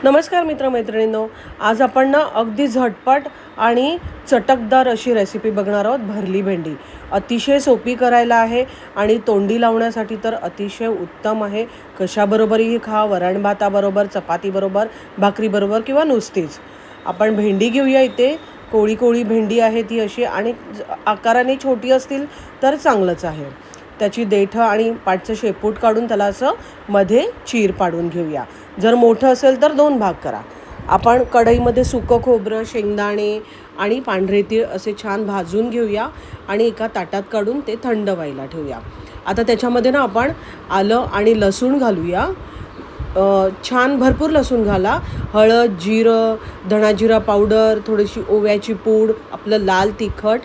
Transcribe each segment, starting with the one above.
नमस्कार मित्रमैत्रिणींनो, आज आपण ना अगदी झटपट आणि चटकदार अशी रेसिपी बघणार आहोत. भरली भेंडी अतिशय सोपी करायला आहे आणि तोंडी लावण्यासाठी तर अतिशय उत्तम आहे. कशाबरोबरही खा, वरण भाताबरोबर, चपातीबरोबर, भाकरीबरोबर किंवा नुसतीच. आपण भेंडी घेऊया. इथे कोळी कोळी भेंडी आहे ती अशी, आणि आकाराने छोटी असतील तर चांगलंच आहे. त्याची देठं आणि पाठचं शेपूट काढून त्याला असं मध्ये चीर पाडून घेऊया. जर मोठं असेल तर 2 भाग करा. आपण कढईमध्ये सुकं खोबरं, शेंगदाणे आणि पांढरे तीळ असे छान भाजून घेऊया आणि एका ताटात काढून ते थंड व्हायला ठेवूया. आता त्याच्यामध्ये ना आपण आलं आणि लसूण घालूया. छान भरपूर लसूण घाला. हळद, जिरं, धणाजिरा पावडर, थोडीशी ओव्याची पूड, आपलं लाल तिखट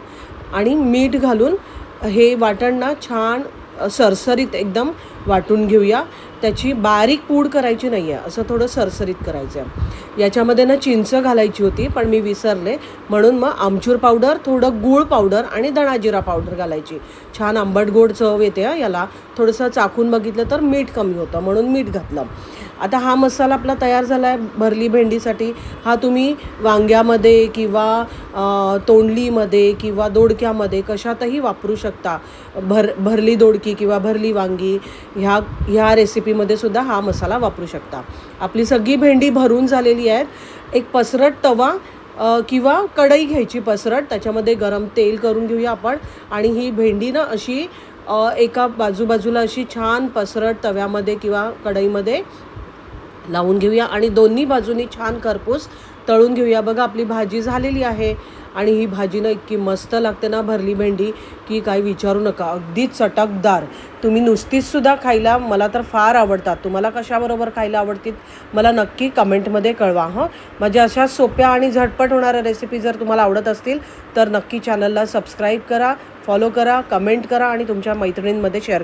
आणि मीठ घालून हे वाटण ना छान सरसरीत एकदम वाटून घेऊया. त्याची बारीक पूड करायची नाही आहे, असं थोडं सरसरीत करायचं आहे. याच्यामध्ये ना चिंच घालायची होती पण मी विसरले, म्हणून मग आमचूर पावडर, थोडं गूळ पावडर आणि धणाजिरा पावडर घालायची. छान आंबट गोड चव येते. याला थोडंसं चाखून बघितलं तर मीठ कमी होतं म्हणून मीठ घातलं. आता हा मसाला आपला तयार झाला आहे भरली भेंडीसाठी. हा तुम्ही वांग्यामध्ये किंवा तोंडलीमध्ये किंवा दोडक्यामध्ये कशातही वापरू शकता. भरली दोडकी किंवा भरली वांगी ह्या रेसिपीमध्ये सुद्धा हा मसाला वापरू शकता. आपली सगळी भेंडी भरून झालेली आहेत. एक पसरट तवा किंवा कढई घ्यायची पसरट, त्याच्यामध्ये गरम तेल करून घेऊया आपण. आणि ही भेंडी ना अशी एका बाजूला अशी छान पसरट तव्यामध्ये किंवा कढईमध्ये लावून घेऊया आणि दोन्ही बाजूनी छान खरपूस तळून घेऊया. बघा आपली भाजी झालेली आहे आणि ही भाजी ना इतकी मस्त लागते ना भरली भेंडी की काही विचारू नका. अगदी चटकदार. तुम्ही नुसतीचसुद्धा खायला मला तर फार आवडतात. तुम्हाला कशाबरोबर खायला आवडतील मला नक्की कमेंटमध्ये कळवा. माझ्या अशा सोप्या आणि झटपट होणाऱ्या रेसिपी जर तुम्हाला आवडत असतील तर नक्की चॅनलला सबस्क्राईब करा, फॉलो करा, कमेंट करा आणि तुमच्या मैत्रिणींमध्ये शेअर